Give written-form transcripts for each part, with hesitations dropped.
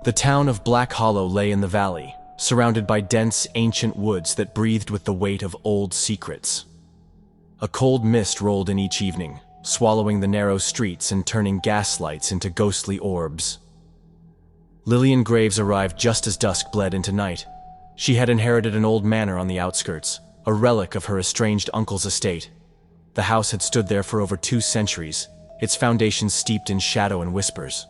The town of Black Hollow lay in the valley, surrounded by dense, ancient woods that breathed with the weight of old secrets. A cold mist rolled in each evening, swallowing the narrow streets and turning gaslights into ghostly orbs. Lillian Graves arrived just as dusk bled into night. She had inherited an old manor on the outskirts, a relic of her estranged uncle's estate. The house had stood there for over 2 centuries, its foundations steeped in shadow and whispers.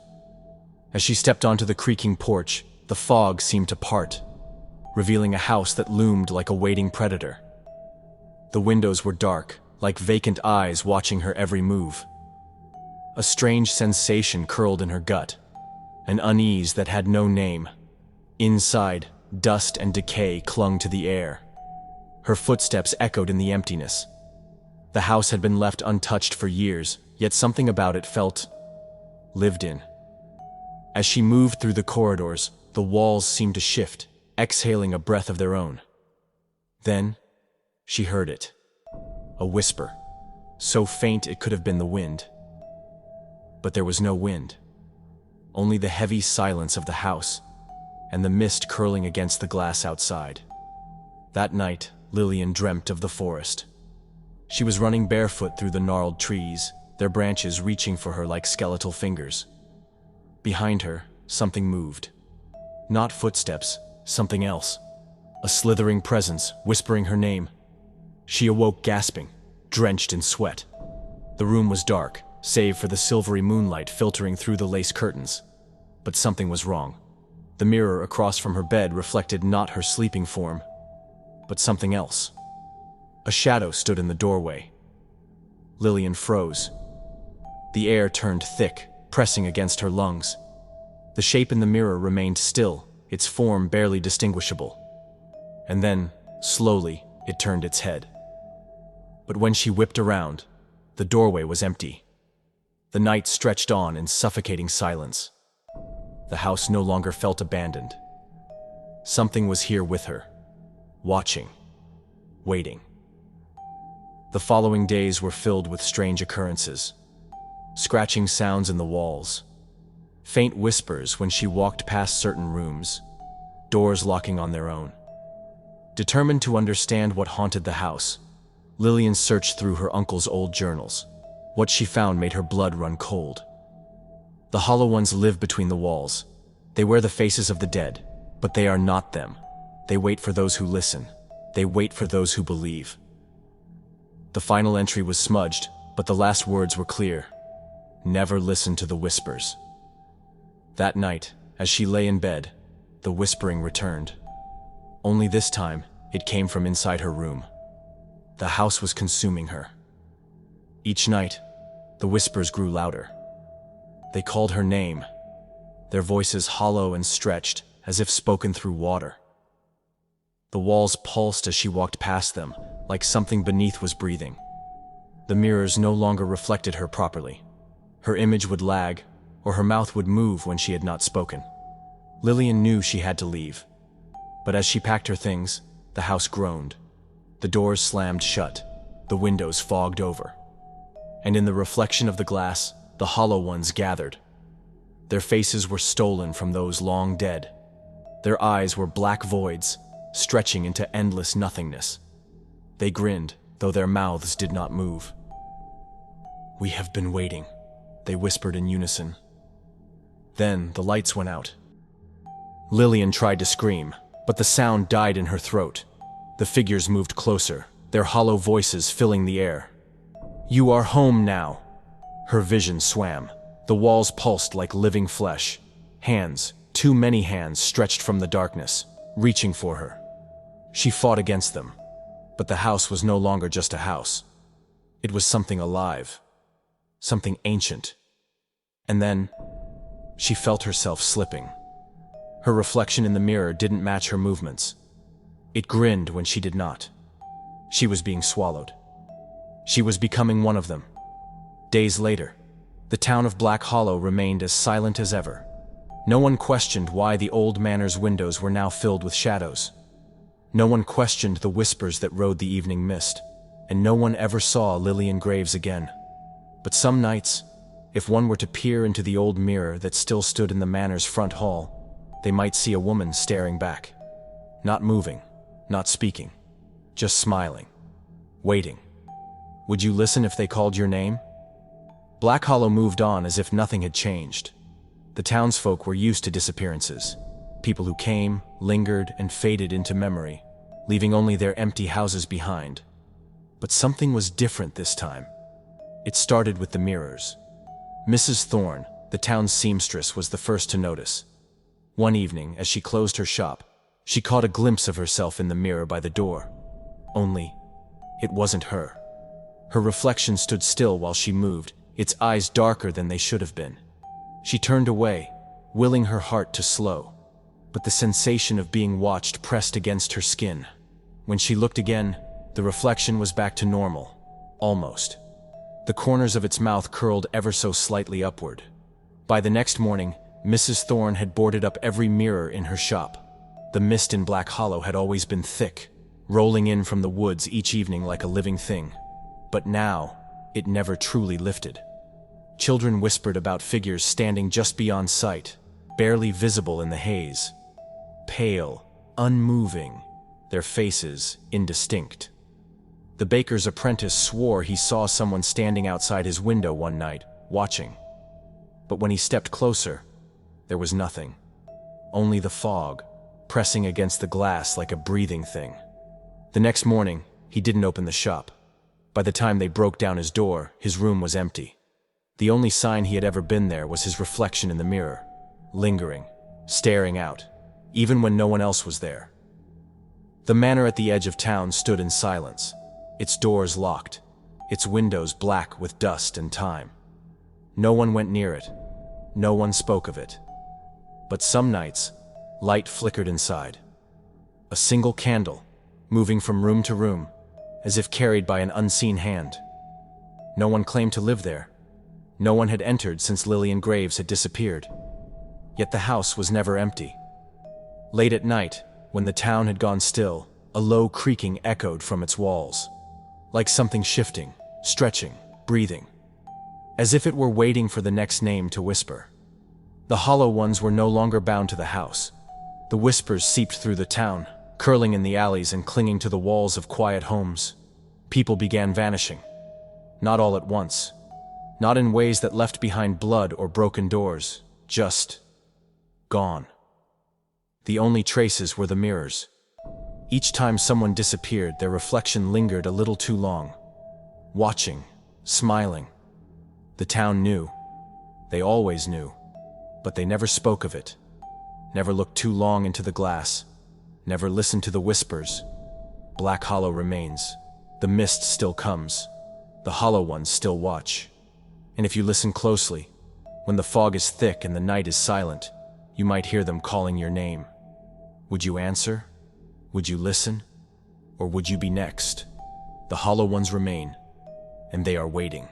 As she stepped onto the creaking porch, the fog seemed to part, revealing a house that loomed like a waiting predator. The windows were dark, like vacant eyes watching her every move. A strange sensation curled in her gut, an unease that had no name. Inside, dust and decay clung to the air. Her footsteps echoed in the emptiness. The house had been left untouched for years, yet something about it felt lived in. As she moved through the corridors, the walls seemed to shift, exhaling a breath of their own. Then, she heard it. A whisper, so faint it could have been the wind. But there was no wind. Only the heavy silence of the house, and the mist curling against the glass outside. That night, Lillian dreamt of the forest. She was running barefoot through the gnarled trees, their branches reaching for her like skeletal fingers. Behind her, something moved. Not footsteps, something else. A slithering presence, whispering her name. She awoke gasping, drenched in sweat. The room was dark, save for the silvery moonlight filtering through the lace curtains. But something was wrong. The mirror across from her bed reflected not her sleeping form, but something else. A shadow stood in the doorway. Lillian froze. The air turned thick, pressing against her lungs. The shape in the mirror remained still, its form barely distinguishable. And then, slowly, it turned its head. But when she whipped around, the doorway was empty. The night stretched on in suffocating silence. The house no longer felt abandoned. Something was here with her, watching, waiting. The following days were filled with strange occurrences. Scratching sounds in the walls, faint whispers when she walked past certain rooms, doors locking on their own. Determined to understand what haunted the house, Lillian searched through her uncle's old journals. What she found made her blood run cold. The hollow ones live between the walls. They wear the faces of the dead, but they are not them. They wait for those who listen. They wait for those who believe. The final entry was smudged, but the last words were clear. Never listen to the whispers. That night, as she lay in bed, the whispering returned. Only this time, it came from inside her room. The house was consuming her. Each night, the whispers grew louder. They called her name, their voices hollow and stretched, as if spoken through water. The walls pulsed as she walked past them, like something beneath was breathing. The mirrors no longer reflected her properly. Her image would lag, or her mouth would move when she had not spoken. Lillian knew she had to leave. But as she packed her things, the house groaned. The doors slammed shut, the windows fogged over. And in the reflection of the glass, the hollow ones gathered. Their faces were stolen from those long dead. Their eyes were black voids, stretching into endless nothingness. They grinned, though their mouths did not move. "We have been waiting," they whispered in unison. Then the lights went out. Lillian tried to scream, but the sound died in her throat. The figures moved closer, their hollow voices filling the air. "You are home now." Her vision swam. The walls pulsed like living flesh. Hands, too many hands, stretched from the darkness, reaching for her. She fought against them, but the house was no longer just a house. It was something alive, something ancient. And then, she felt herself slipping. Her reflection in the mirror didn't match her movements. It grinned when she did not. She was being swallowed. She was becoming one of them. Days later, the town of Black Hollow remained as silent as ever. No one questioned why the old manor's windows were now filled with shadows. No one questioned the whispers that rode the evening mist, and no one ever saw Lillian Graves again. But some nights, if one were to peer into the old mirror that still stood in the manor's front hall, they might see a woman staring back. Not moving, not speaking, just smiling, waiting. Would you listen if they called your name? Black Hollow moved on as if nothing had changed. The townsfolk were used to disappearances. People who came, lingered, and faded into memory, leaving only their empty houses behind. But something was different this time. It started with the mirrors. Mrs. Thorne, the town's seamstress, was the first to notice. One evening, as she closed her shop, she caught a glimpse of herself in the mirror by the door. Only, it wasn't her. Her reflection stood still while she moved, its eyes darker than they should have been. She turned away, willing her heart to slow. But the sensation of being watched pressed against her skin. When she looked again, the reflection was back to normal. Almost. The corners of its mouth curled ever so slightly upward. By the next morning, Mrs. Thorne had boarded up every mirror in her shop. The mist in Black Hollow had always been thick, rolling in from the woods each evening like a living thing. But now, it never truly lifted. Children whispered about figures standing just beyond sight, barely visible in the haze. Pale, unmoving, their faces indistinct. The baker's apprentice swore he saw someone standing outside his window one night, watching. But when he stepped closer, there was nothing. Only the fog, pressing against the glass like a breathing thing. The next morning, he didn't open the shop. By the time they broke down his door, his room was empty. The only sign he had ever been there was his reflection in the mirror, lingering, staring out, even when no one else was there. The manor at the edge of town stood in silence, its doors locked, its windows black with dust and time. No one went near it, no one spoke of it. But some nights, light flickered inside. A single candle, moving from room to room, as if carried by an unseen hand. No one claimed to live there. No one had entered since Lillian Graves had disappeared. Yet the house was never empty. Late at night, when the town had gone still, a low creaking echoed from its walls, like something shifting, stretching, breathing, as if it were waiting for the next name to whisper. The hollow ones were no longer bound to the house. The whispers seeped through the town, curling in the alleys and clinging to the walls of quiet homes. People began vanishing. Not all at once. Not in ways that left behind blood or broken doors. Just gone. The only traces were the mirrors. Each time someone disappeared, their reflection lingered a little too long. Watching, smiling. The town knew. They always knew. But they never spoke of it. Never looked too long into the glass. Never listened to the whispers. Black Hollow remains. The mist still comes. The hollow ones still watch. And if you listen closely, when the fog is thick and the night is silent, you might hear them calling your name. Would you answer? Would you listen? Or would you be next? The hollow ones remain, and they are waiting.